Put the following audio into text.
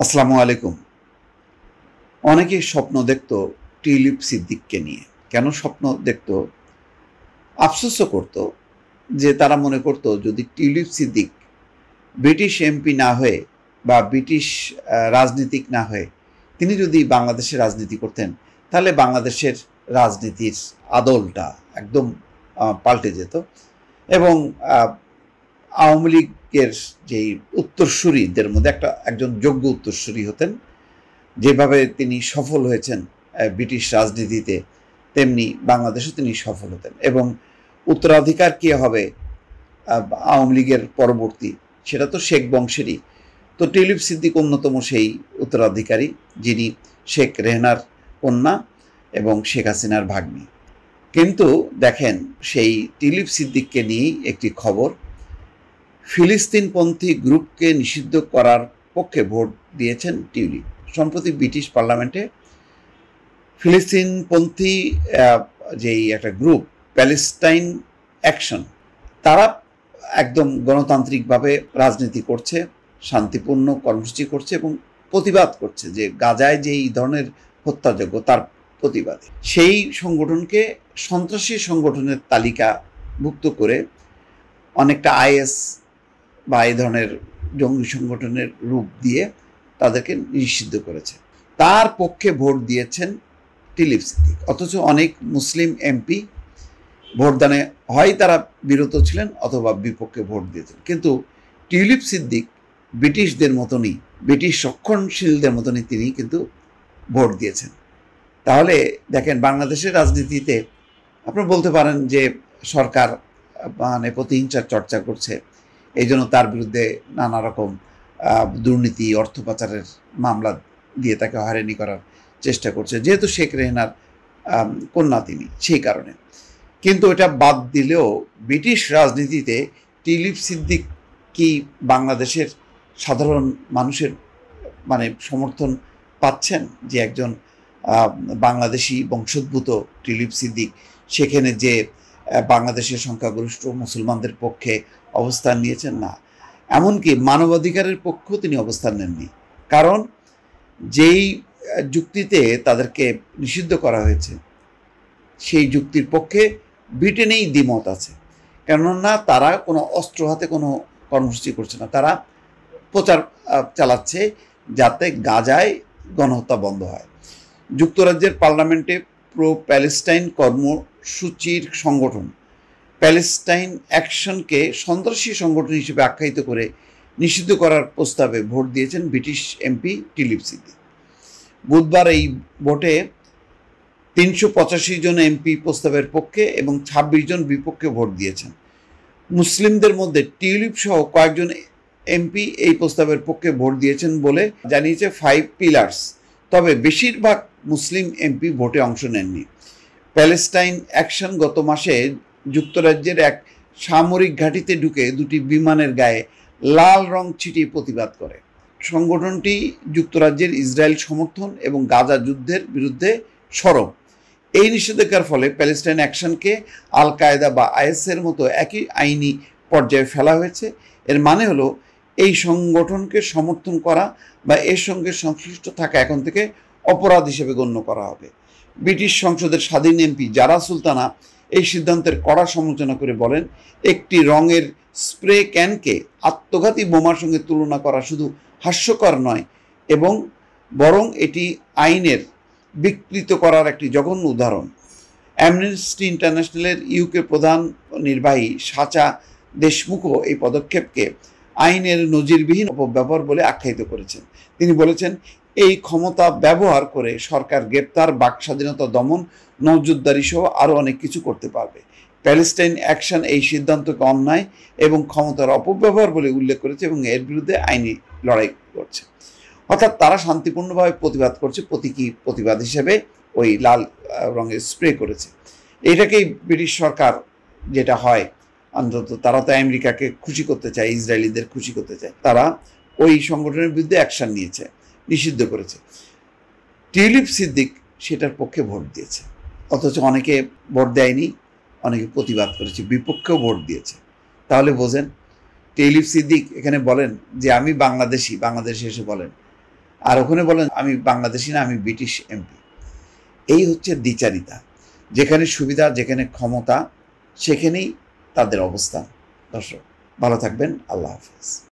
আসসালামু আলাইকুম। অনেকেই স্বপ্ন দেখত টিউলিপ সিদ্দিককে নিয়ে। কেন স্বপ্ন দেখত? আফসোসও করত যে তারা মনে করত যদি টিউলিপ সিদ্দিক ব্রিটিশ এমপি না হয়ে বা ব্রিটিশ রাজনীতিক না হয়ে তিনি যদি বাংলাদেশে রাজনীতি করতেন তাহলে বাংলাদেশের রাজনীতির আদলটা একদম পাল্টে যেত এবং আওয়ামী লীগের যেই উত্তরসূরিদের মধ্যে একজন যোগ্য উত্তরসূরি হতেন। যেভাবে তিনি সফল হয়েছেন ব্রিটিশ রাজনীতিতে, তেমনি বাংলাদেশে তিনি সফল হতেন এবং উত্তরাধিকার কে হবে আওয়ামী লীগের পরবর্তী, সেটা তো শেখ বংশেরই। তো টিউলিপ সিদ্দিক অন্যতম সেই উত্তরাধিকারী, যিনি শেখ রেহনার কন্যা এবং শেখ হাসিনার ভাগ্নি। কিন্তু দেখেন, সেই টিউলিপ সিদ্দিককে নিয়েই একটি খবর, ফিলিস্তিনপন্থী গ্রুপকে নিষিদ্ধ করার পক্ষে ভোট দিয়েছেন টিউলিপ। সম্প্রতি ব্রিটিশ পার্লামেন্টে ফিলিস্তিনপন্থী যেই একটা গ্রুপ, প্যালেস্টাইন অ্যাকশন, তারা একদম গণতান্ত্রিকভাবে রাজনীতি করছে, শান্তিপূর্ণ কর্মসূচি করছে এবং প্রতিবাদ করছে যে গাজায় যে এই ধরনের হত্যাযজ্ঞ তার প্রতিবাদে। সেই সংগঠনকে সন্ত্রাসী সংগঠনের তালিকাভুক্ত করে অনেকটা আইএস বা এই ধরনের জঙ্গি সংগঠনের রূপ দিয়ে তাদেরকে নিষিদ্ধ করেছে। তার পক্ষে ভোট দিয়েছেন টিউলিপ সিদ্দিক। অথচ অনেক মুসলিম এমপি ভোটদানে হয় তারা বিরত ছিলেন অথবা বিপক্ষে ভোট দিয়েছেন। কিন্তু টিউলিপ সিদ্দিক ব্রিটিশদের মতনই, ব্রিটিশ রক্ষণশীলদের মতনই তিনি কিন্তু ভোট দিয়েছেন। তাহলে দেখেন, বাংলাদেশের রাজনীতিতে আপনারা বলতে পারেন যে সরকার প্রতিহিংসার চর্চা করছে, এই জন্য তার বিরুদ্ধে নানা রকম দুর্নীতি, অর্থ পাচারের মামলা দিয়ে তাকে হয়রানি করার চেষ্টা করছে, যেহেতু শেখ রেহনার কন্যা তিনি, সেই কারণে। কিন্তু এটা বাদ দিলেও ব্রিটিশ রাজনীতিতে টিউলিপ সিদ্দিক কি বাংলাদেশের সাধারণ মানুষের সমর্থন পাচ্ছেন? যে একজন বাংলাদেশি বংশোদ্ভূত টিউলিপ সিদ্দিক সেখানে যে বাংলাদেশের সংখ্যাগরিষ্ঠ মুসলমানদের পক্ষে অবস্থান নিয়েছেন না, এমনকি মানবাধিকারের পক্ষেও তিনি অবস্থান নেননি। কারণ যেই যুক্তিতে তাদেরকে নিষিদ্ধ করা হয়েছে সেই যুক্তির পক্ষে ব্রিটেনেই দ্বিমত আছে। কেননা তারা কোনো অস্ত্র হাতে কোনো কর্মসূচি করছে না, তারা প্রচার চালাচ্ছে যাতে গাজায় গণহত্যা বন্ধ হয়। যুক্তরাজ্যের পার্লামেন্টে প্রো প্যালেস্টাইন কর্মসূচির সংগঠন প্যালেস্টাইন অ্যাকশনকে সন্ত্রাসী সংগঠন হিসেবে আখ্যায়িত করে নিষিদ্ধ করার প্রস্তাবে ভোট দিয়েছেন ব্রিটিশ এমপি টিউলিপ সিদ্দিক। বুধবার এই ভোটে 385 জন এমপি প্রস্তাবের পক্ষে এবং 26 জন বিপক্ষে ভোট দিয়েছেন। মুসলিমদের মধ্যে টিউলিপ সহ কয়েকজন এমপি এই প্রস্তাবের পক্ষে ভোট দিয়েছেন বলে জানিয়েছে 5 পিলার্স। তবে বেশিরভাগ মুসলিম এমপি ভোটে অংশ নেননি। প্যালেস্টাইন অ্যাকশন গত মাসে যুক্তরাজ্যের এক সামরিক ঘাঁটিতে ঢুকে দুটি বিমানের গায়ে লাল রং ছিটিয়ে প্রতিবাদ করে। সংগঠনটি যুক্তরাজ্যের ইসরায়েল সমর্থন এবং গাজা যুদ্ধের বিরুদ্ধে সরব। এই নিষেধাজ্ঞার ফলে প্যালেস্টাইন অ্যাকশনকে আল কায়দা বা আইএসের মতো একই আইনি পর্যায়ে ফেলা হয়েছে। এর মানে হলো এই সংগঠনকে সমর্থন করা বা এর সঙ্গে সংশ্লিষ্ট থাকা এখন থেকে অপরাধ হিসেবে গণ্য করা হবে। ব্রিটিশ সংসদের স্বাধীন এমপি জারা সুলতানা এই সিদ্ধান্তের কড়া সমালোচনা করে বলেন, একটি রঙের স্প্রে ক্যানকে আত্মঘাতী বোমার সঙ্গে তুলনা করা শুধু হাস্যকর নয় এবং বরং এটি আইনের বিকৃত করার একটি জঘন্য উদাহরণ। অ্যামনেস্টি ইন্টারন্যাশনালের ইউকে প্রধান নির্বাহী সাচা দেশমুখও এই পদক্ষেপকে আইনের নজিরবিহীন অপব্যবহার বলে আখ্যায়িত করেছেন। তিনি বলেছেন, এই ক্ষমতা ব্যবহার করে সরকার গ্রেপ্তার, বাক স্বাধীনতা দমন, নজরদারি সহ আরও অনেক কিছু করতে পারবে। প্যালেস্টাইন অ্যাকশন এই সিদ্ধান্তকে অন্যায় এবং ক্ষমতার অপব্যবহার বলে উল্লেখ করেছে এবং এর বিরুদ্ধে আইনি লড়াই করছে। অর্থাৎ তারা শান্তিপূর্ণভাবে প্রতিবাদ করছে, প্রতীকী প্রতিবাদ হিসেবে ওই লাল রঙের স্প্রে করেছে। এইটাকেই ব্রিটিশ সরকার, যেটা হয় অন্তত, তারা তো আমেরিকাকে খুশি করতে চায়, ইসরায়েলিদের খুশি করতে চায়, তারা ওই সংগঠনের বিরুদ্ধে অ্যাকশন নিয়েছে, নিষিদ্ধ করেছে। টিউলিপ সিদ্দিক সেটার পক্ষে ভোট দিয়েছে, অথচ অনেকে ভোট দেয়নি, অনেকে প্রতিবাদ করেছে, বিপক্ষেও ভোট দিয়েছে। তাহলে বোঝেন, টিউলিপ সিদ্দিক এখানে বলেন যে আমি বাংলাদেশি, বাংলাদেশে এসে বলেন আর ওখানে বলেন আমি বাংলাদেশি না, আমি ব্রিটিশ এমপি। এই হচ্ছে দ্বিচারিতা। যেখানে সুবিধা, যেখানে ক্ষমতা, সেখানেই তাদের অবস্থান। দর্শক ভালো থাকবেন, আল্লাহ হাফেজ।